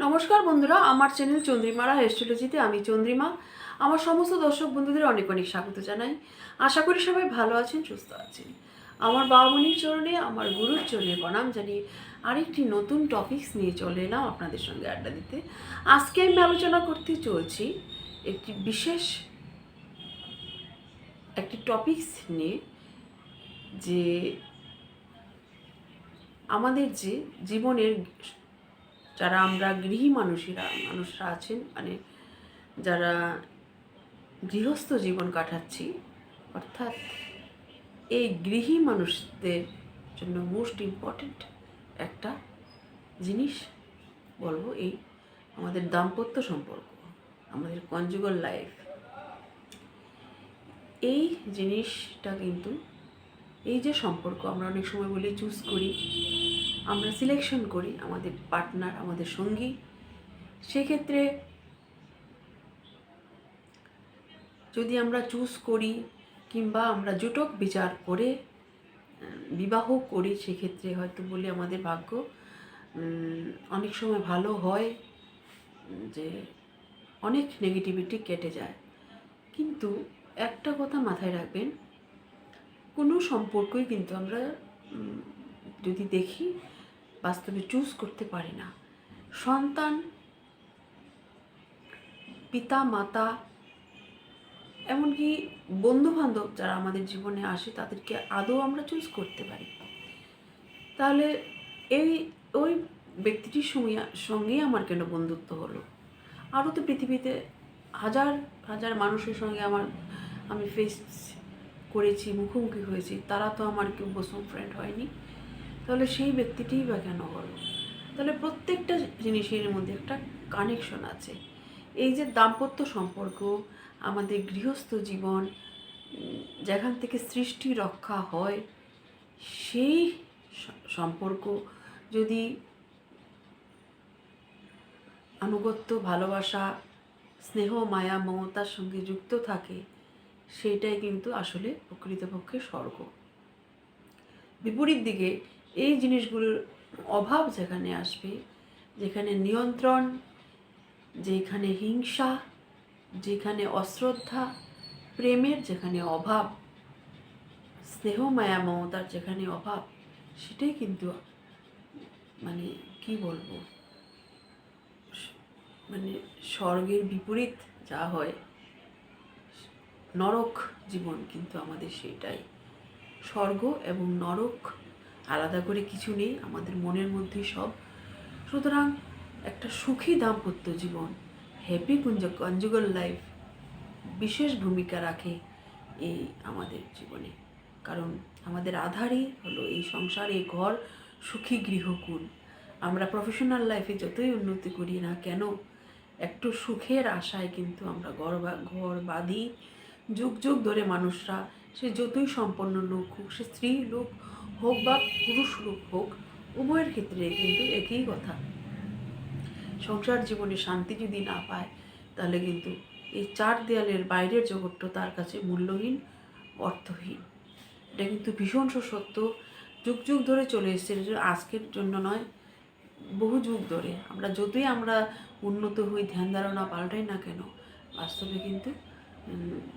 নমস্কার বন্ধুরা, আমার চ্যানেল চন্দ্রিমারা অ্যাস্ট্রোলজিতে আমি চন্দ্রিমা। আমার সমস্ত দর্শক বন্ধুদের অনেক অনেক স্বাগত জানাই। আশা করি সবাই ভালো আছেন, সুস্থ আছেন। আমার বাবামণির চরণে, আমার গুরুর চরণে প্রণাম জানিয়ে আরেকটি নতুন টপিকস নিয়ে চলে এলাম আপনাদের সঙ্গে আড্ডা দিতে। আজকে আমি আলোচনা করতে চলছি একটি বিশেষ একটি টপিকস নিয়ে, যে আমাদের যে জীবনের যারা আমরা গৃহী মানুষরা আছেন, মানে যারা গৃহস্থ জীবন কাটাচ্ছি, অর্থাৎ এই গৃহী মানুষদের জন্য মোস্ট ইম্পর্ট্যান্ট একটা জিনিস বলবো, এই আমাদের দাম্পত্য সম্পর্ক, আমাদের কনজুগাল লাইফ। এই জিনিসটা কিন্তু, এই যে সম্পর্ক আমরা অনেক সময় বলি চুজ করি, আমরা সিলেকশন করি আমাদের পার্টনার, আমাদের সঙ্গী, সেক্ষেত্রে যদি আমরা চুজ করি কিংবা আমরা জুটক বিচার করে বিবাহ করি, সেক্ষেত্রে হয়তো বলি আমাদের ভাগ্য অনেক সময় ভালো হয়, যে অনেক নেগেটিভিটি কেটে যায়। কিন্তু একটা কথা মাথায় রাখবেন, কোনো সম্পর্কই কিন্তু আমরা যদি দেখি বাস্তবে চুজ করতে পারি না। সন্তান, পিতা মাতা, এমনকি বন্ধুবান্ধব যারা আমাদের জীবনে আসে, তাদেরকে আদৌ আমরা চুজ করতে পারি? তাহলে ওই ব্যক্তিটির সঙ্গেই আমার কেন বন্ধুত্ব হলো? আরও তো পৃথিবীতে হাজার হাজার মানুষের সঙ্গে আমি ফেস করেছি, মুখোমুখি হয়েছি, তারা তো আমার কেউ বসম ফ্রেন্ড হয়নি। তাহলে সেই ব্যক্তিটিই বা কেন হলো? তাহলে প্রত্যেকটা জিনিসের মধ্যে একটা কানেকশন আছে। এই যে দাম্পত্য সম্পর্ক, আমাদের গৃহস্থ জীবন, যেখান থেকে সৃষ্টি রক্ষা হয়, সেই সম্পর্ক যদি আনুগত্য, ভালোবাসা, স্নেহ, মায়া, মমতার সঙ্গে যুক্ত থাকে, সেইটাই কিন্তু আসলে প্রকৃতপক্ষে স্বর্গ। বিপরীত দিকে এই জিনিসগুলোর অভাব যেখানে আসবে, যেখানে নিয়ন্ত্রণ, যেখানে হিংসা, যেখানে অশ্রদ্ধা, প্রেমের যেখানে অভাব, স্নেহ মায়া মমতার যেখানে অভাব, সেটাই কিন্তু মানে কি বলবো, মানে স্বর্গের বিপরীত যা হয়, নরক জীবন কিন্তু আমাদের সেটাই। স্বর্গ এবং নরক আলাদা করে কিছু নেই, আমাদের মনের মধ্যেই সব। সুতরাং একটা সুখী দাম্পত্য জীবন, হ্যাপি কনজুগাল লাইফ বিশেষ ভূমিকা রাখে এই আমাদের জীবনে। কারণ আমাদের আধারই হলো এই সংসার, এই ঘর, সুখী গৃহকুল। আমরা প্রফেশনাল লাইফে যতই উন্নতি করি না কেন, একটু সুখের আশায় কিন্তু আমরা ঘর বাঁধি। যুগ যুগ ধরে মানুষরা, সে যতই সম্পন্ন লোক হোক, সে স্ত্রী লোক হোক বা পুরুষ লোক হোক, উভয়ের ক্ষেত্রে কিন্তু একই কথা। সংসার জীবনে শান্তি যদি না পায়, তাহলে কিন্তু এই চার দেয়ালের বাইরের জগৎটা তার কাছে মূল্যহীন, অর্থহীন। এটা কিন্তু ভীষণ সত্য, যুগ যুগ ধরে চলে এসছে, আজকের জন্য নয়, বহু যুগ ধরে। যতই আমরা উন্নত হই, ধ্যান ধারণা পাল্টাই না কেন, বাস্তবে কিন্তু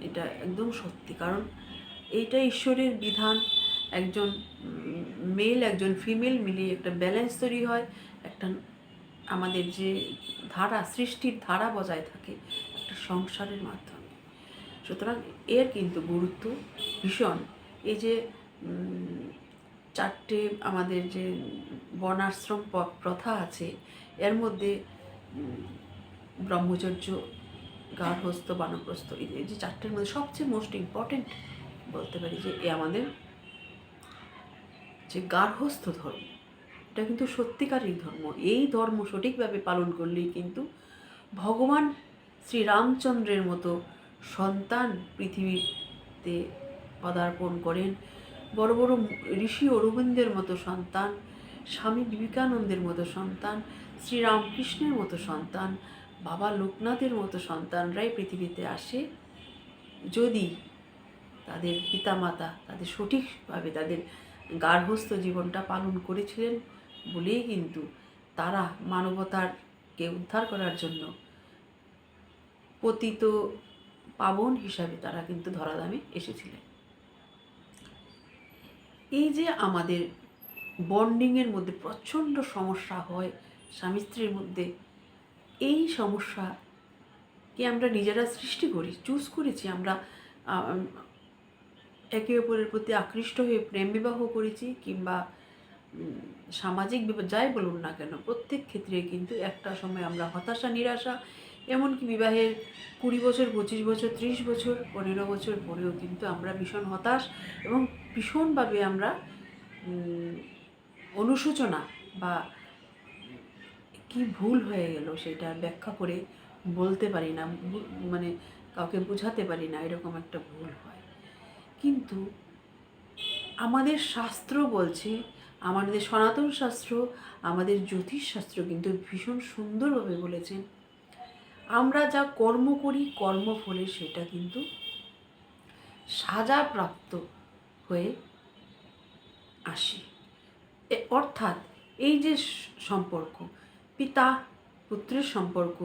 এটা একদম সত্যি। কারণ এইটা ঈশ্বরের বিধান, একজন মেল একজন ফিমেল মিলিয়ে একটা ব্যালেন্স তৈরি হয়, একটা আমাদের যে ধারা, সৃষ্টির ধারা বজায় থাকে একটা সংসারের মাধ্যমে। সুতরাং এর কিন্তু গুরুত্ব ভীষণ। এই যে চারটে আমাদের যে বর্ণাশ্রম প্রথা আছে, এর মধ্যে ব্রহ্মচর্য, গার্হস্থ্য, বানপ্রস্থ, এই যে চারটের মধ্যে সবচেয়ে মোস্ট ইম্পর্টেন্ট বলতে পারি যে আমাদের যে গার্হস্থ্য ধর্ম, এটা কিন্তু সত্যিকারের ধর্ম। এই ধর্ম সঠিকভাবে পালন করলেই কিন্তু ভগবান শ্রীরামচন্দ্রের মতো সন্তান পৃথিবীতে পদার্পণ করেন, বড় বড় ঋষি অরবিন্দের মতো সন্তান, স্বামী বিবেকানন্দের মতো সন্তান, শ্রীরামকৃষ্ণের মতো সন্তান, বাবা লোকনাথের মতো সন্তানরাই পৃথিবীতে আসে, যদি তাদের পিতামাতা তাদের সঠিকভাবে তাদের গার্হস্থ্য জীবনটা পালন করেছিলেন বলেই কিন্তু তারা মানবতার কে উদ্ধার করার জন্য পতিত পাবন হিসাবে তারা কিন্তু ধরাধামে এসেছিলেন। এই যে আমাদের বন্ডিংয়ের মধ্যে প্রচণ্ড সমস্যা হয় স্বামী স্ত্রীর মধ্যে, এই সমস্যাকে আমরা নিজেরা সৃষ্টি করি, চুজ করেছি আমরা, একে অপরের প্রতি আকৃষ্ট হয়ে প্রেম বিবাহ করেছি কিংবা সামাজিক বিবাহ, যাই বলুন না কেন, প্রত্যেক ক্ষেত্রে কিন্তু একটা সময় আমরা হতাশা, নিরাশা, এমনকি বিবাহের 20 বছর, 25 বছর, 30 বছর, 15 বছর পরেও কিন্তু আমরা ভীষণ হতাশ এবং ভীষণভাবে আমরা অনুশোচনা বা কি ভুল হয়ে গেল সেটা ব্যাখ্যা করে বলতে পারি না, মানে কাউকে বোঝাতে পারি না, এরকম একটা ভুল হয়। কিন্তু আমাদের শাস্ত্র বলছে, আমাদের সনাতন শাস্ত্র, আমাদের জ্যোতিষশাস্ত্র কিন্তু ভীষণ সুন্দরভাবে বলেছেন, আমরা যা কর্ম করি কর্মফলে সেটা কিন্তু সাজাপ্রাপ্ত হয়ে আসি। অর্থাৎ এই যে সম্পর্ক, পিতা পুত্রের সম্পর্ক,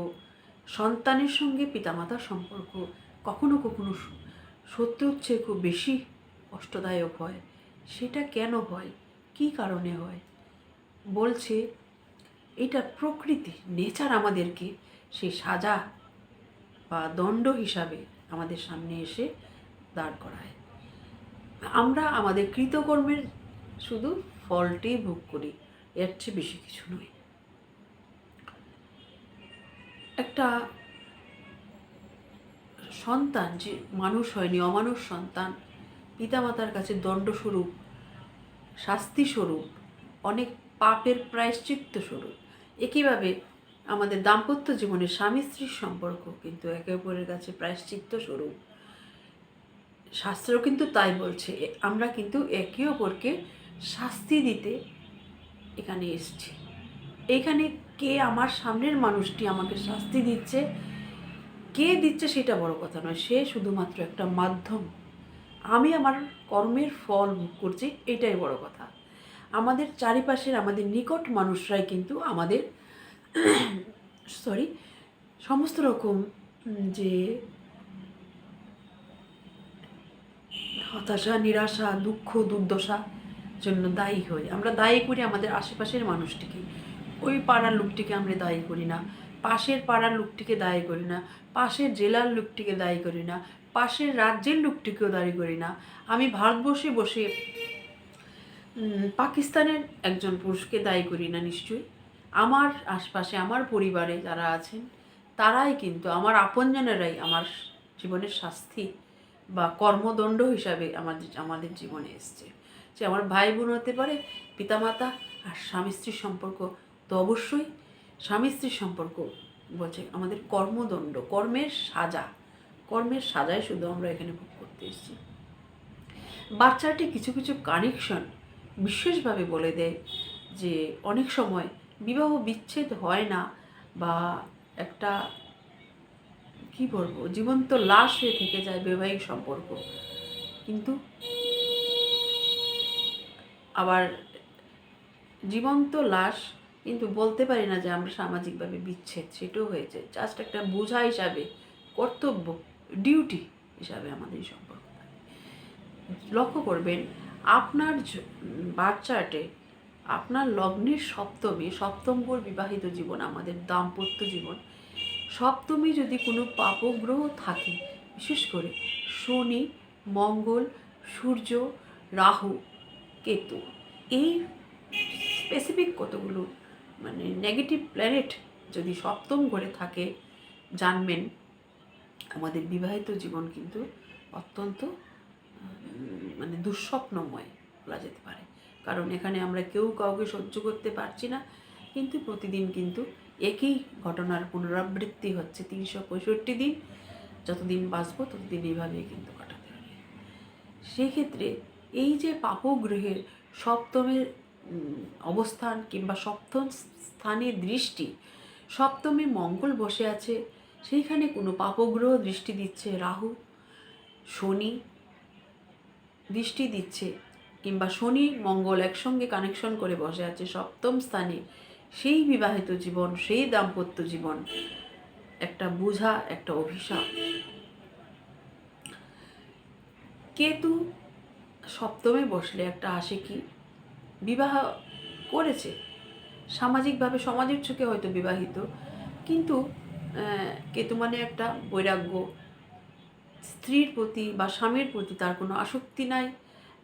সন্তানের সঙ্গে পিতামাতার সম্পর্ক কখনো কখনো শত্রুর চেয়ে খুব বেশি কষ্টদায়ক হয়। সেটা কেন হয়, কী কারণে হয়? বলছে এটা প্রকৃতি, নেচার আমাদেরকে সেই সাজা বা দণ্ড হিসাবে আমাদের সামনে এসে দাঁড় করায়। আমরা আমাদের কৃতকর্মের শুধু ফলটি ভোগ করি, এর চেয়ে বেশি কিছু নয়। একটা সন্তান যে মানুষ হয়নি, অমানুষ সন্তান, পিতামাতার কাছে দণ্ডস্বরূপ, শাস্তিস্বরূপ, অনেক পাপের প্রায়শ্চিত্ত স্বরূপ। একইভাবে আমাদের দাম্পত্য জীবনে স্বামী স্ত্রীর সম্পর্ক কিন্তু একে অপরের কাছে প্রায়শ্চিত্ত স্বরূপ। শাস্ত্র কিন্তু তাই বলছে, আমরা কিন্তু একে অপরকে শাস্তি দিতে এখানে এসেছি। এখানে কে, আমার সামনের মানুষটি আমাকে শাস্তি দিচ্ছে, কে দিচ্ছে সেটা বড় কথা নয়, সে শুধুমাত্র একটা মাধ্যম। আমি আমার কর্মের ফল ভোগ করছি, এটাই বড় কথা। আমাদের চারিপাশের, আমাদের নিকট মানুষরাই কিন্তু আমাদের সমস্ত রকম যে হতাশা, নিরাশা, দুঃখ, দুর্দশা জন্য দায়ী হই। আমরা দায়ী করি আমাদের আশেপাশের মানুষটিকে, ওই পাড়ার লোকটিকে আমরা দায়ী করি না, পাশের পাড়ার লোকটিকে দায়ী করি না, পাশের জেলার লোকটিকে দায়ী করি না, পাশের রাজ্যের লোকটিকেও দায়ী করি না। আমি ভারতবর্ষে বসে পাকিস্তানের একজন পুরুষকে দায়ী করি না নিশ্চয়ই। আমার আশপাশে, আমার পরিবারে যারা আছেন তারাই কিন্তু, আমার আপনজনেরাই আমার জীবনের শাস্তি বা কর্মদণ্ড হিসাবে আমাদের জীবনে এসছে। সে আমার ভাই বোন হতে পারে, পিতামাতা, আর স্বামী স্ত্রীর সম্পর্ক তো অবশ্যই। স্বামী স্ত্রীর সম্পর্ক বলছে আমাদের কর্মদণ্ড, কর্মের সাজায় শুধু আমরা এখানে ভোগ করতে এসেছি। বাচ্চাটি কিছু কিছু কানেকশন বিশেষভাবে বলে দেয় যে অনেক সময় বিবাহ বিচ্ছেদ হয় না, বা একটা কি বলবো, জীবন্ত লাশ হয়ে থেকে যায় বৈবাহিক সম্পর্ক, কিন্তু আবার জীবন্ত লাশ কিন্তু বলতে পারি না যে আমরা সামাজিকভাবে বিচ্ছেদ, সেটাও হয়েছে, জাস্ট একটা বোঝা হিসাবে, কর্তব্য, ডিউটি হিসাবে আমাদের এই সম্পর্ক। লক্ষ্য করবেন আপনার বাচ্চাটে, আপনার লগ্নের সপ্তম ঘর বিবাহিত জীবন, আমাদের দাম্পত্য জীবন, সপ্তমী যদি কোনো পাপগ্রহ থাকে, বিশেষ করে শনি, মঙ্গল, সূর্য, রাহু, কেতু, এই স্পেসিফিক কতগুলো মানে নেগেটিভ প্ল্যানেট যদি সপ্তম ঘরে থাকে, জানবেন আমাদের বিবাহিত জীবন কিন্তু অত্যন্ত মানে দুঃস্বপ্নময় বলা যেতে পারে। কারণ এখানে আমরা কেউ কাউকে সহ্য করতে পারছি না, কিন্তু প্রতিদিন কিন্তু একই ঘটনার পুনরাবৃত্তি হচ্ছে 365 দিন। যতদিন বাঁচবো ততদিন এইভাবেই কিন্তু কাটাতে হবে। সেক্ষেত্রে এই যে পাপগ্রহের সপ্তমের অবস্থান কিংবা সপ্তম স্থানে দৃষ্টি, সপ্তমে মঙ্গল বসে আছে, সেইখানে কোনো পাপগ্রহ দৃষ্টি দিচ্ছে, রাহু, শনি দৃষ্টি দিচ্ছে, কিংবা শনি মঙ্গল একসঙ্গে কানেকশন করে বসে আছে সপ্তম স্থানে, সেই বিবাহিত জীবন, সেই দাম্পত্য জীবন একটা বোঝা, একটা অভিশাপ। কেতু সপ্তমে বসলে একটা আসে কি, বিবাহ করেছে সামাজিকভাবে, সমাজের চোখে হয়তো বিবাহিত, কিন্তু কেতু মানে একটা বৈরাগ্য, স্ত্রীর প্রতি বা স্বামীর প্রতি তার কোনো আসক্তি নাই,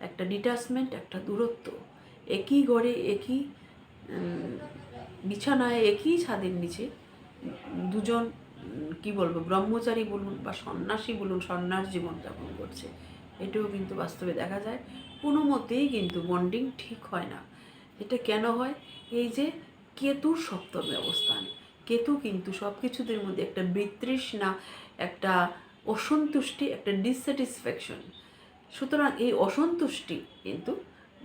একটা ডিটাচমেন্ট, একটা দূরত্ব। একই ঘরে, একই বিছানায়, একই ছাদের নিচে দুজন কি বলবো, ব্রহ্মচারী বলুন বা সন্ন্যাসী বলুন, সন্ন্যাস জীবনযাপন করছে। এটাও কিন্তু বাস্তবে দেখা যায়। কোনো মতেই কিন্তু বন্ডিং ঠিক হয় না। এটা কেন হয়? এই যে কেতুর সপ্তমে অবস্থান, কেতু কিন্তু সব কিছুদের মধ্যে একটা বিতৃষ্ণা, একটা অসন্তুষ্টি, একটা ডিসস্যাটিসফ্যাকশন। সুতরাং এই অসন্তুষ্টি কিন্তু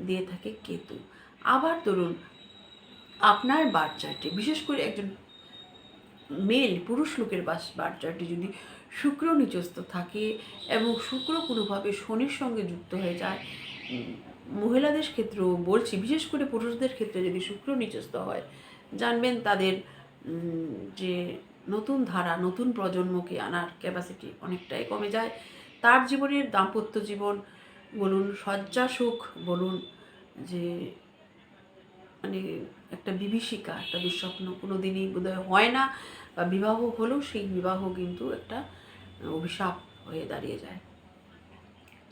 দিয়ে থাকে কেতু। আবার ধরুন আপনার বার্থ চার্টে, বিশেষ করে একজন মেল পুরুষ লোকের বার্থ চার্টে যদি শুক্র নিচস্থ থাকে এবং শুক্র কোনোভাবে শনির সঙ্গে যুক্ত হয়ে যায়, মহিলাদের ক্ষেত্রেও বলছি, বিশেষ করে পুরুষদের ক্ষেত্রে যদি শুক্র নিচস্থ হয়, জানবেন তাদের যে নতুন ধারা, নতুন প্রজন্মকে আনার ক্যাপাসিটি অনেকটাই কমে যায়। তার জীবনের দাম্পত্য জীবন বলুন, শয্যা সুখ বলুন, যে মানে একটা বিভীষিকা, একটা দুঃস্বপ্ন, কোনো দিনই বোধহয় হয় না, বা বিবাহ হলেও সেই বিবাহ কিন্তু একটা অভিশাপ হয়ে দাঁড়িয়ে যায়।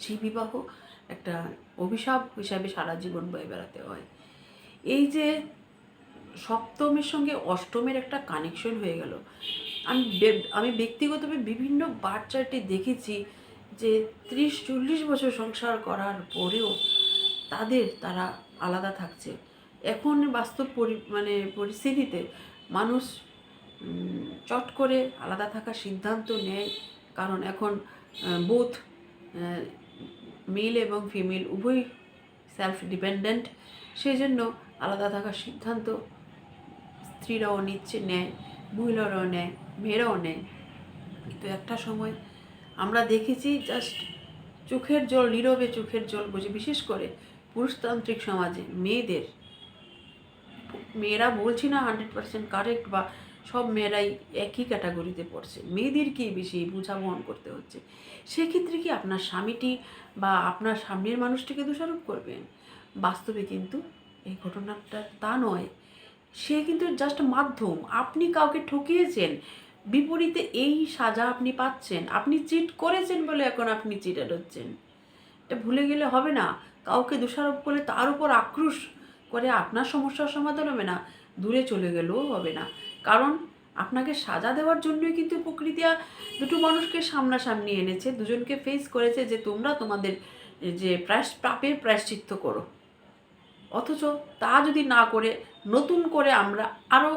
সেই বিবাহ একটা অভিশাপ হিসাবে সারা জীবন বয়ে বেড়াতে হয়। এই যে সপ্তমের সঙ্গে অষ্টমের একটা কানেকশন হয়ে গেল, আমি ব্যক্তিগতভাবে বিভিন্ন বার্থ চার্টে দেখেছি যে 30-40 বছর সংসার করার পরেও তারা আলাদা থাকছে। এখন বাস্তব পরিস্থিতিতে মানুষ চট করে আলাদা থাকার সিদ্ধান্ত নেয়, কারণ এখন বোথ মেল এবং ফিমেল উভয় সেলফ ডিপেন্ডেন্ট। সেই জন্য আলাদা থাকার সিদ্ধান্ত স্ত্রীরাও নেয়, মহিলারাও নেয়, মেয়েরাও নেয়। কিন্তু একটা সময় আমরা দেখেছি জাস্ট চোখের জল, নীরবে চোখের জল বুঝে, বিশেষ করে পুরুষতান্ত্রিক সমাজে মেয়েরা বলছি না 100% কারেক্ট বা সব মেয়েরাই একই ক্যাটাগরিতে পড়ছে, মেয়েদেরকেই বেশি বোঝা বহন করতে হচ্ছে। সেক্ষেত্রে কি আপনার স্বামীটি বা আপনার সামনের মানুষটিকে দোষারোপ করবেন? বাস্তবে কিন্তু এই ঘটনাটা তা নয়। সে কিন্তু জাস্ট মাধ্যম। আপনি কাউকে ঠকিয়েছেন, বিপরীতে এই সাজা আপনি পাচ্ছেন। আপনি চিট করেছেন বলে এখন আপনি চিটার হচ্ছেন। এটা ভুলে গেলে হবে না। কাউকে দোষারোপ করলে তার উপর আক্রোশ করে আপনার সমস্যার সমাধান হবে না, দূরে চলে গেলেও হবে না। কারণ আপনাকে সাজা দেওয়ার জন্যই কিন্তু প্রকৃতি দুটো মানুষকে সামনাসামনি এনেছে, দুজনকে ফেস করেছে যে তোমরা তোমাদের যে পাপের প্রায়শ্চিত্ত করো। অথচ তা যদি না করে নতুন করে আমরা আরও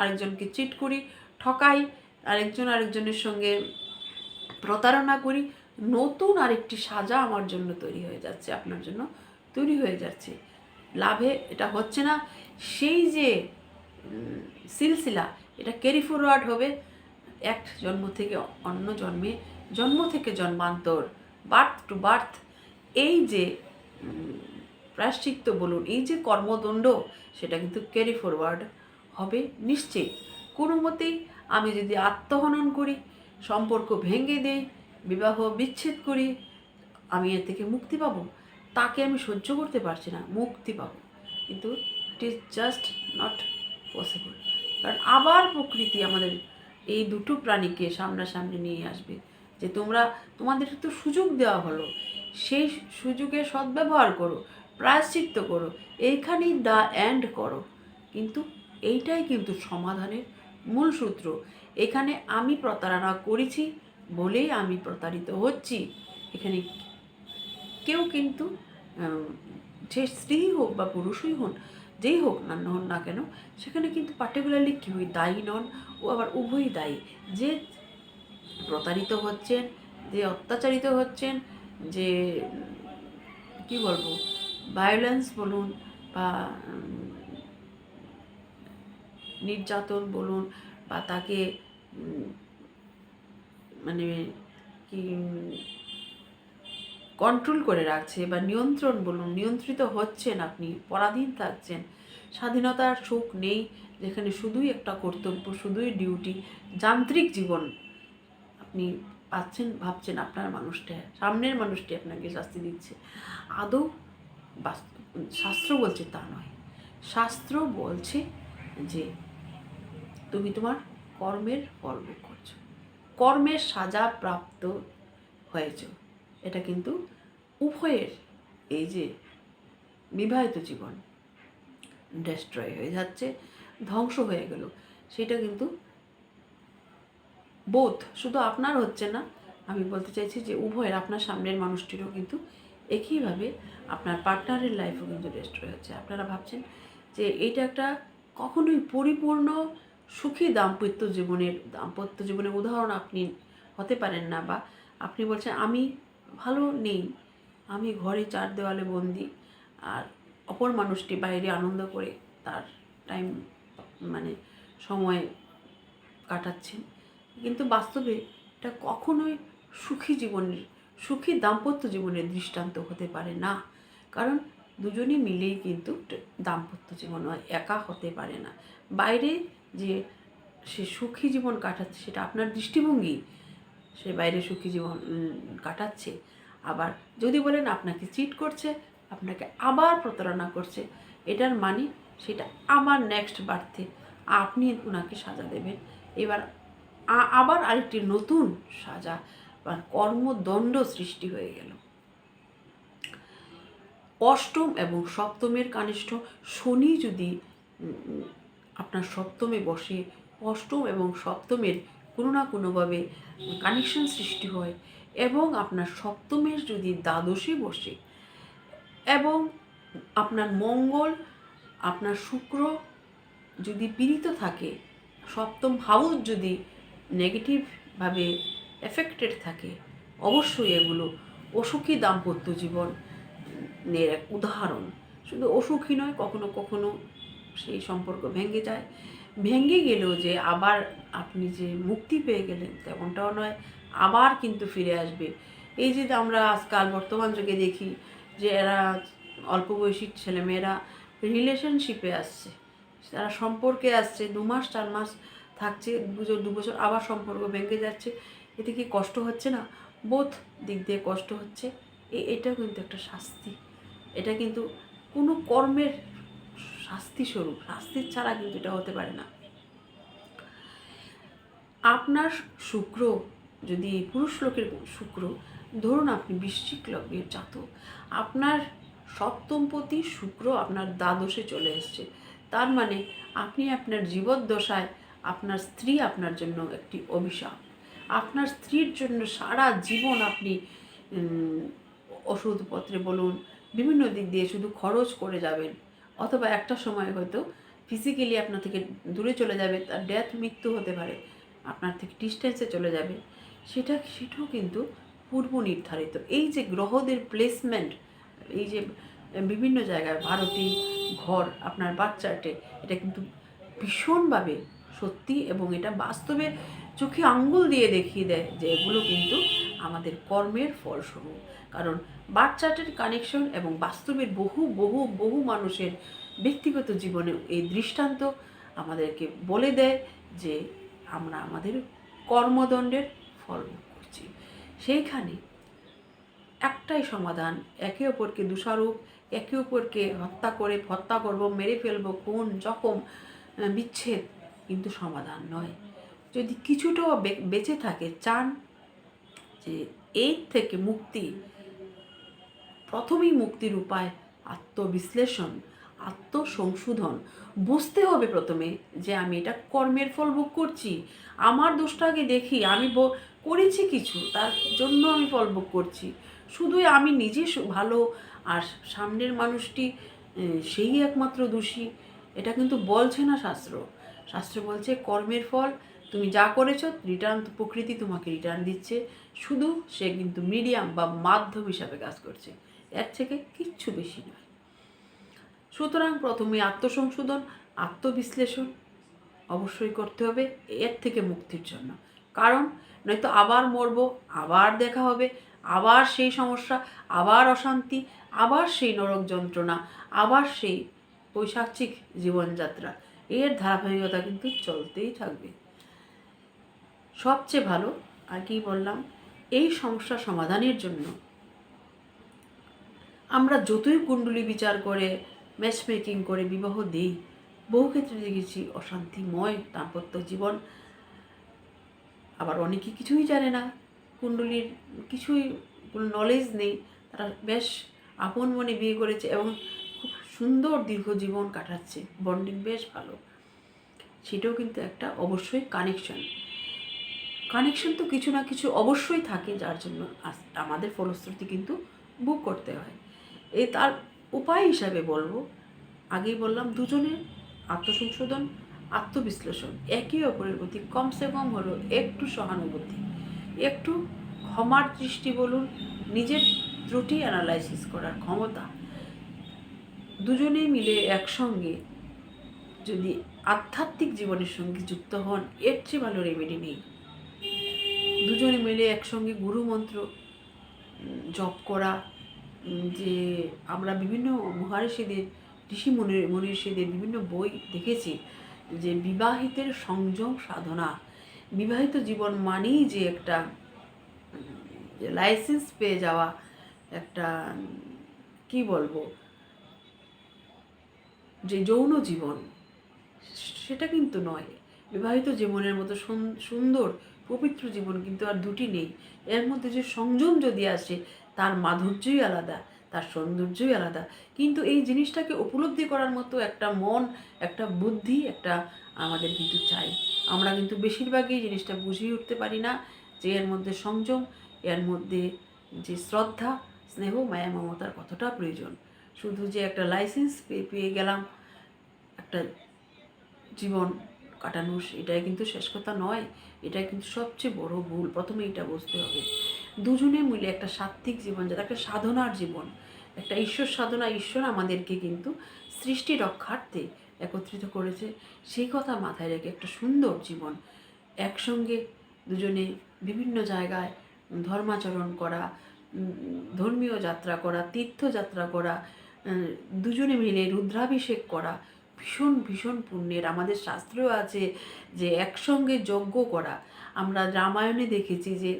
আরেকজনকে চিট করি, ঠকাই, আরেকজনের সঙ্গে প্রতারণা করি, নতুন আরেকটি সাজা আমার জন্য তৈরি হয়ে যাচ্ছে, আপনার জন্য তৈরি হয়ে যাচ্ছে। লাভে এটা হচ্ছে না, সেই যে সিলসিলা, এটা ক্যারি ফরওয়ার্ড হবে এক জন্ম থেকে অন্য জন্মে, জন্ম থেকে জন্মান্তর, বার্থ টু বার্থ। এই যে প্রায়শ্চিত্ত বলুন, এই যে কর্মদণ্ড, সেটা কিন্তু ক্যারি ফরওয়ার্ড হবে নিশ্চিত। কোনো মতেই আমি যদি আত্মহনন করি, সম্পর্ক ভেঙে দেই, বিবাহ বিচ্ছেদ করি, আমি এর থেকে মুক্তি পাবো? তাকে আমি সহ্য করতে পারছি না, মুক্তি পাবো, কিন্তু it is just not possible. কারণ আবার প্রকৃতি আমাদের এই দুটো প্রাণীকে সামনাসামনি নিয়ে আসবে যে তোমাদের তো সুযোগ দেওয়া হলো, সেই সুযোগের সদ্ব্যবহার করো, প্রায়শ্চিত্ত করো, এইখানেই দ্য এন্ড করো। কিন্তু এইটাই কিন্তু সমাধানের মূল সূত্র। এখানে আমি প্রতারণা করেছি বলেই আমি প্রতারিত হচ্ছি। এখানে কেউ কিন্তু সে স্ত্রী হোক বা পুরুষই হন, যেই হোক না হন না কেন, সেখানে কিন্তু পার্টিকুলারলি কেউই দায়ী নন, ও আবার উভয়ই দায়ী। যে প্রতারিত হচ্ছেন, যে অত্যাচারিত হচ্ছেন, যে কি বলবো, ভায়োলেন্স বলুন বা নির্যাতন বলুন, বা তাকে মানে কি কন্ট্রোল করে রাখছে বা নিয়ন্ত্রণ বলুন, নিয়ন্ত্রিত হচ্ছেন, আপনি পরাধীন থাকছেন, স্বাধীনতার সুখ নেই, যেখানে শুধুই একটা কর্তব্য, শুধুই ডিউটি, যান্ত্রিক জীবন আপনি পাচ্ছেন, ভাবছেন আপনার মানুষটা, সামনের মানুষটি আপনাকে শাস্তি দিচ্ছে। আদৌ শাস্ত্র বলছে তা নয়। শাস্ত্র বলছে যে তুমি তোমার কর্মের ফল ভোগ করছো, কর্মের সাজা প্রাপ্ত হয়েছ। এটা কিন্তু উভয়ের এই যে বিবাহিত জীবন ডেস্ট্রয় হয়ে যাচ্ছে, ধ্বংস হয়ে গেল, সেটা কিন্তু বোধ শুধু আপনার হচ্ছে না, আমি বলতে চাইছি যে উভয়ের, আপনার সামনের মানুষটিরও কিন্তু একইভাবে আপনার পার্টনারের লাইফও কিন্তু ডেস্ট্রয় হচ্ছে। আপনারা ভাবছেন যে এইটা একটা কখনোই পরিপূর্ণ সুখী দাম্পত্য জীবনের উদাহরণ আপনি হতে পারেন না, বা আপনি বলছেন আমি ভালো নেই, আমি ঘরে 4 দেওয়ালে বন্দি, আর অপর মানুষটি বাইরে আনন্দ করে তার টাইম মানে সময় কাটাচ্ছেন। কিন্তু বাস্তবে এটা কখনোই সুখী দাম্পত্য জীবনের দৃষ্টান্ত হতে পারে না। কারণ দুজনে মিলেই কিন্তু দাম্পত্য জীবন হয়, একা হতে পারে না। বাইরে যে সে সুখী জীবন কাটাচ্ছে সেটা আপনার দৃষ্টিভঙ্গি, সে বাইরে সুখী জীবন কাটাচ্ছে। আবার যদি বলেন আপনাকে চিট করছে, আপনাকে আবার প্রতারণা করছে, এটার মানে সেটা আবার নেক্সট বার্থে আপনি ওনাকে সাজা দেবেন। এবার আবার আরেকটি নতুন সাজা বা কর্মদণ্ড সৃষ্টি হয়ে গেল। অষ্টম এবং সপ্তমের কানিষ্ঠ শনি যদি আপনার সপ্তমে বসে, অষ্টম এবং সপ্তমের কোনো না কোনোভাবে কানেকশন সৃষ্টি হয়, এবং আপনার সপ্তমের যদি দ্বাদশে বসে, এবং আপনার মঙ্গল, আপনার শুক্র যদি পীড়িত থাকে, সপ্তম হাউস যদি নেগেটিভভাবে এফেক্টেড থাকে, অবশ্যই এগুলো অসুখী দাম্পত্য জীবনের এক উদাহরণ। শুধু অসুখী নয়, কখনো কখনো সেই সম্পর্ক ভেঙে যায়, ভেঙে গেলেও যে আবার আপনি যে মুক্তি পেয়ে গেলেন তেমনটাও নয়, আবার কিন্তু ফিরে আসবে। এই যে আমরা আজকাল বর্তমান যুগে দেখি যে এরা অল্প বয়সী ছেলেমেয়েরা রিলেশনশিপে আসছে, তারা সম্পর্কে আসছে, 2 মাস 4 মাস থাকছে, 2 বছর আবার সম্পর্ক ভেঙে যাচ্ছে। এতে কি কষ্ট হচ্ছে না? বোথ দিক দিয়ে কষ্ট হচ্ছে। এটাও কিন্তু একটা শাস্তি, এটা কিন্তু কোনো কর্মের শাস্তি স্বরূপ, শাস্তির ছাড়া কিন্তু এটা হতে পারে না। আপনার শুক্র যদি পুরুষ লোকের শুক্র, ধরুন আপনি বৃশ্চিক লগ্নের জাতক, আপনার সপ্তমপতি শুক্র আপনার দ্বাদশে চলে এসছে, তার মানে আপনি আপনার জীবদ্দশায় আপনার স্ত্রী আপনার জন্য একটি অভিশাপ। আপনার স্ত্রীর জন্য সারা জীবন আপনি ওষুধপত্রে বলুন, বিভিন্ন দিক দিয়ে শুধু খরচ করে যাবেন, অথবা একটা সময় হয়তো ফিজিক্যালি আপনার থেকে দূরে চলে যাবে, তার মৃত্যু হতে পারে, আপনার থেকে ডিস্টেন্সে চলে যাবে, সেটাও কিন্তু পূর্ব নির্ধারিত। এই যে গ্রহদের প্লেসমেন্ট, এই যে বিভিন্ন জায়গায় 12টি ঘর আপনার বার্থ চার্টে, এটা কিন্তু ভীষণভাবে সত্যি, এবং এটা বাস্তবে চোখে আঙ্গুল দিয়ে দেখিয়ে দেয় যে এগুলো কিন্তু আমাদের কর্মের ফলস্বরূপ। কারণ বার্থ চার্টের কানেকশন এবং বাস্তবের বহু বহু বহু মানুষের ব্যক্তিগত জীবনে এই দৃষ্টান্ত আমাদেরকে বলে দেয় যে আমরা আমাদের কর্মদণ্ডের ফল ভোগ করছি। সেইখানে একটাই সমাধান, একে অপরকে দোষারোপ, একে অপরকে হত্যা করব, মেরে ফেলবো, খুন, জখম, বিচ্ছেদ কিন্তু সমাধান নয়। যদি কিছুটাও বেঁচে থাকে, চান যে এই থেকে মুক্তি, প্রথমেই মুক্তির উপায় আত্মবিশ্লেষণ, আত্মসংশোধন। বুঝতে হবে প্রথমে যে আমি এটা কর্মের ফল ভোগ করছি, আমার দোষটাকে দেখি, আমি করেছি কিছু, তার জন্য আমি ফল ভোগ করছি। শুধুই আমি নিজে ভালো আর সামনের মানুষটি সেই একমাত্র দোষী, এটা কিন্তু বলছে না শাস্ত্র। শাস্ত্র বলছে কর্মের ফল তুমি যা করেছো, রিটার্ন প্রকৃতি তোমাকে রিটার্ন দিচ্ছে, শুধু সে কিন্তু মিডিয়াম বা মাধ্যম হিসাবে কাজ করছে, এর থেকে কিচ্ছু বেশি নয়। সুতরাং প্রথমে আত্মসংশোধন, আত্মবিশ্লেষণ অবশ্যই করতে হবে এর থেকে মুক্তির জন্য। কারণ নয়তো আবার মরবো, আবার দেখা হবে, আবার সেই সমস্যা, আবার অশান্তি, আবার সেই নরক যন্ত্রণা, আবার সেই পৈশাচিক জীবনযাত্রা, এর ধারাবাহিকতা কিন্তু চলতেই থাকবে। সবচেয়ে ভালো, আর কি বললাম, এই সমস্যা সমাধানের জন্য আমরা যতই কুণ্ডলী বিচার করে ম্যাচ মেকিং করে বিবাহ দিই, বহু ক্ষেত্রে দেখেছি অশান্তিময় দাম্পত্য জীবন। আবার অনেকে কিছুই জানে না, কুণ্ডলীর কিছুই কোনো নলেজ নেই, তারা বেশ আপন মনে বিয়ে করেছে এবং খুব সুন্দর দীর্ঘ জীবন কাটাচ্ছে, বন্ডিং বেশ ভালো। সেটাও কিন্তু একটা অবশ্যই কানেকশন তো কিছু না কিছু অবশ্যই থাকে, যার জন্য আমাদের ফলশ্রুতি কিন্তু বুক করতে হয়। তার উপায় হিসাবে বলবো, আগেই বললাম, দুজনের আত্মসংশোধন, আত্মবিশ্লেষণ, একে অপরের প্রতি কমসে কম হলো একটু সহানুভূতি, একটু ক্ষমার দৃষ্টি বলুন, নিজের ত্রুটি অ্যানালাইসিস করার ক্ষমতা, দুজনেই মিলে একসঙ্গে যদি আধ্যাত্মিক জীবনের সঙ্গে যুক্ত হন, এর চেয়ে ভালো রেমেডি নেই। দুজনে মিলে একসঙ্গে গুরু মন্ত্র জপ করা, যে আমরা বিভিন্ন মহর্ষিদের, মনীষীদের বিভিন্ন বই দেখেছি যে বিবাহিতের সংযম সাধনা, বিবাহিত জীবন মানেই যে একটা লাইসেন্স পেয়ে যাওয়া, একটা কি বলবো, যে যৌন জীবন, সেটা কিন্তু নয়। বিবাহিত জীবনের মতো সুন্দর পবিত্র জীবন কিন্তু আর দুটি নেই। এর মধ্যে যে সংযম যদি আসে, তার মাধুর্যই আলাদা, তার সৌন্দর্যই আলাদা। কিন্তু এই জিনিসটাকে উপলব্ধি করার মতো একটা মন, একটা বুদ্ধি, একটা আমাদের কিন্তু চাই। আমরা কিন্তু বেশিরভাগই জিনিসটা বুঝিয়ে উঠতে পারি না যে এর মধ্যে সংযম, এর মধ্যে যে শ্রদ্ধা, স্নেহ, মায়া, মমতার কতটা প্রয়োজন। শুধু যে একটা লাইসেন্স পেয়ে গেলাম একটা জীবন কাটানোর, এটাই কিন্তু শেষ কথা নয়। এটাই কিন্তু সবচেয়ে বড় ভুল। প্রথমে এটা বুঝতে হবে, দুজনে মিলে একটা সাত্ত্বিক জীবন, যেটা একটা সাধনার জীবন, একটা ঈশ্বর সাধনা। ঈশ্বর আমাদেরকে কিন্তু সৃষ্টি রক্ষার্থে একত্রিত করেছে, সেই কথা মাথায় রেখে একটা সুন্দর জীবন একসঙ্গে দুজনে বিভিন্ন জায়গায় ধর্মাচরণ করা, ধর্মীয় যাত্রা করা, তীর্থযাত্রা করা, দুজনে মিলে রুদ্রাভিষেক করা ভীষণ ভীষণ পুণ্যের। আমাদের শাস্ত্রেও আছে যে একসঙ্গে যজ্ঞ করা। আমরা রামায়ণে দেখেছি যে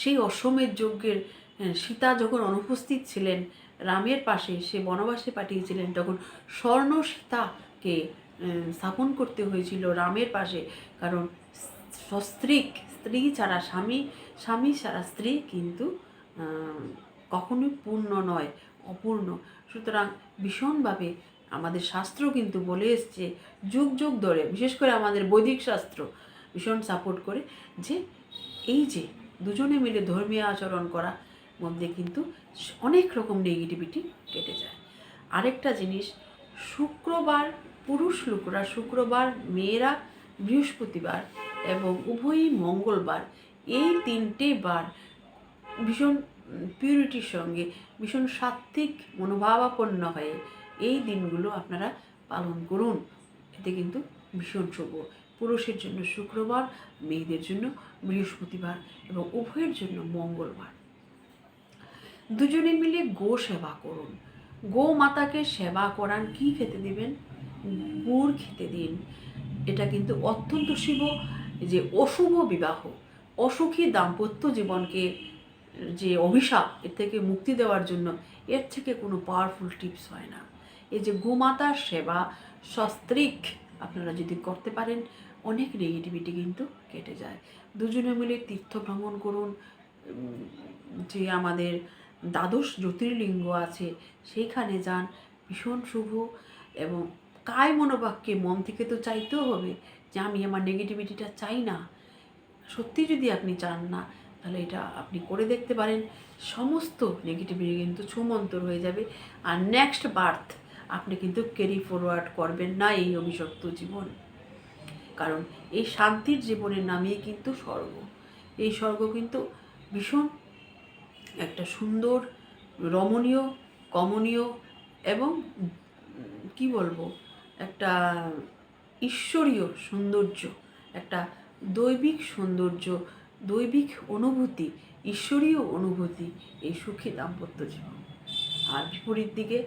সেই অশ্বমেধ যজ্ঞের সীতা যখন অনুপস্থিত ছিলেন রামের পাশে, সে বনবাসে পাঠিয়েছিলেন, তখন স্বর্ণ সীতাকে স্থাপন করতে হয়েছিল রামের পাশে, কারণ স্ত্রী ছাড়া স্বামী, স্বামী ছাড়া স্ত্রী কিন্তু কখনোই পূর্ণ নয়, অপূর্ণ। সুতরাং ভীষণভাবে আমাদের শাস্ত্র কিন্তু বলে এসছে যুগ যুগ ধরে, বিশেষ করে আমাদের বৈদিক শাস্ত্র ভীষণ সাপোর্ট করে যে এই যে দুজনে মিলে ধর্মীয় আচরণ করার মধ্যে কিন্তু অনেক রকম নেগেটিভিটি কেটে যায়। আরেকটা জিনিস, শুক্রবার পুরুষ লোকরা, শুক্রবার মেয়েরা, বৃহস্পতিবার এবং উভয়ই মঙ্গলবার, এই তিনটে বার ভীষণ পিউরিটির সঙ্গে, ভীষণ সাত্ত্বিক মনোভাবাপন্ন হয়ে এই দিনগুলো আপনারা পালন করুন। এতে কিন্তু ভীষণ শুভ। পুরুষের জন্য শুক্রবার, মেয়েদের জন্য বৃহস্পতিবার এবং উভয়ের জন্য মঙ্গলবার। দুজনে মিলে গো সেবা করুন। গো মাতাকে সেবা করান। কি খেতে দিবেন? গুড় খেতে দিন। এটা কিন্তু অত্যন্ত শুভ। যে অশুভ বিবাহ, অসুখী দাম্পত্য জীবনকে যে অভিশাপ, এর থেকে মুক্তি দেওয়ার জন্য এর থেকে কোনো পাওয়ারফুল টিপস হয় না। এই যে গোমাতার সেবা সস্ত্রীক আপনারা যদি করতে পারেন, অনেক নেগেটিভিটি কিন্তু কেটে যায়। দুজনে মিলে তীর্থ ভ্রমণ করুন। যে আমাদের দ্বাদশ জ্যোতির্লিঙ্গ আছে সেইখানে যান, ভীষণ শুভ। এবং কায় মনোবাক্যে, মন থেকে তো চাইতেও হবে যে আমি আমার নেগেটিভিটিটা চাই না। সত্যি যদি আপনি চান না, তাহলে এটা আপনি করে দেখতে পারেন। সমস্ত নেগেটিভিটি কিন্তু ছুমন্তর হয়ে যাবে। আর নেক্সট বার্থ আপনি কিন্তু ক্যারি ফরওয়ার্ড করবেন না এই অভিশপ্ত জীবন। কারণ এই শান্তির জীবনের নামেই কিন্তু স্বর্গ। এই স্বর্গ কিন্তু ভীষণ একটা সুন্দর, রমণীয়, কমনীয় এবং কি বলবো, একটা ঈশ্বরীয় সৌন্দর্য, একটা দৈবিক সৌন্দর্য, দৈবিক অনুভূতি, ঈশ্বরীয় অনুভূতি এই সুখী দাম্পত্য জীবন। আর বিপরীত দিকে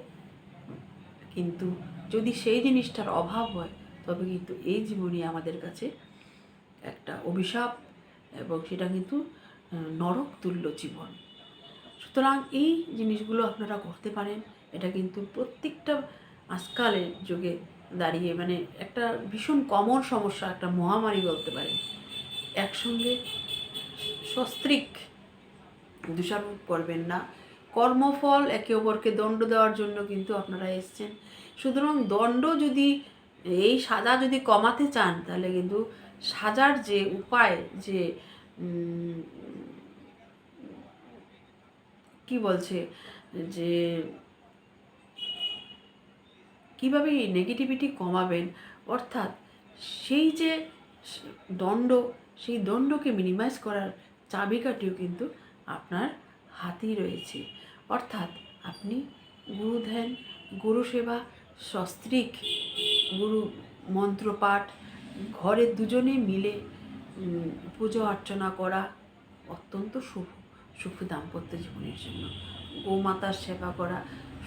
কিন্তু যদি সেই জিনিসটার অভাব হয় তবে কিন্তু এই জীবনই আমাদের কাছে একটা অভিশাপ, এবং সেটা কিন্তু নরক তুল্য জীবন। সুতরাং এই জিনিসগুলো আপনারা করতে পারেন। এটা কিন্তু প্রত্যেকটা আজকালের যুগে দাঁড়িয়ে মানে একটা ভীষণ কমন সমস্যা, একটা মহামারী বলতে পারেন। একসঙ্গে সস্ত্রীক দোষারোপ করবেন না। কর্মফল একে অপরকে দণ্ড দেওয়ার জন্য কিন্তু আপনারা এসছেন। সুতরাং দণ্ড যদি, এই সাজা যদি কমাতে চান, তাহলে কিন্তু সাজার যে উপায়, যে কি বলছে, যে কীভাবে এই নেগেটিভিটি কমাবেন, অর্থাৎ সেই যে দণ্ড, সেই দণ্ডকে মিনিমাইজ করার চাবিকাঠিও কিন্তু আপনার হাতেই রয়েছে। অর্থাৎ আপনি গুরু ধ্যান, গুরু সেবা, সস্ত্রীক গুরু মন্ত্রপাঠ, ঘরে দুজনে মিলে পুজো অর্চনা করা অত্যন্ত সুখী দাম্পত্য জীবনের জন্য। গোমাতার সেবা করা,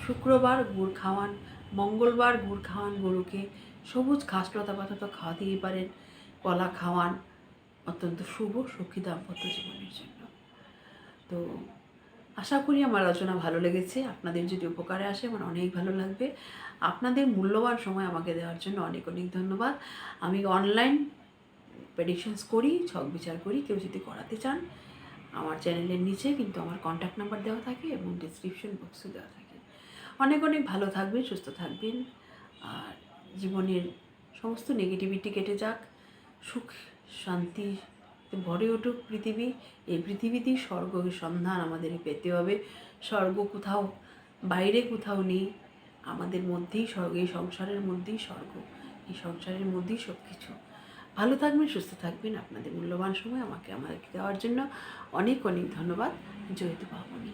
শুক্রবার গুড় খাওয়ান, মঙ্গলবার গুড় খাওয়ান গরুকে, সবুজ ঘাসলতা পাতা তো খাওয়াতেই পারেন, কলা খাওয়ান, অত্যন্ত শুভ সুখী দাম্পত্য জীবনের জন্য। তো আশা করি আমার আলোচনা ভালো লেগেছে। আপনাদের যদি উপকারে আসে আমার অনেক ভালো লাগবে। আপনাদের মূল্যবান সময় আমাকে দেওয়ার জন্য অনেক অনেক ধন্যবাদ। আমি অনলাইন প্রেডিকশনস করি, ছক বিচার করি। কেউ যদি করাতে চান, আমার চ্যানেলের নিচে কিন্তু আমার কন্ট্যাক্ট নাম্বার দেওয়া থাকে এবং ডিসক্রিপশন বক্সে দেওয়া থাকে। অনেক অনেক ভালো থাকবেন, সুস্থ থাকবেন, আর জীবনের সমস্ত নেগেটিভিটি কেটে যাক, সুখ শান্তি ভরে উঠুক পৃথিবী। এই পৃথিবীতেই স্বর্গের সন্ধান আমাদের পেতে হবে। স্বর্গ কোথাও বাইরে কোথাও নেই, আমাদের মধ্যেই স্বর্গ, এই সংসারের মধ্যেই স্বর্গ, এই সংসারের মধ্যেই সব কিছু। ভালো থাকবেন, সুস্থ থাকবেন। আপনাদের মূল্যবান সময় আমাকে দেওয়ার জন্য অনেক অনেক ধন্যবাদ। জয়তু পাবনি।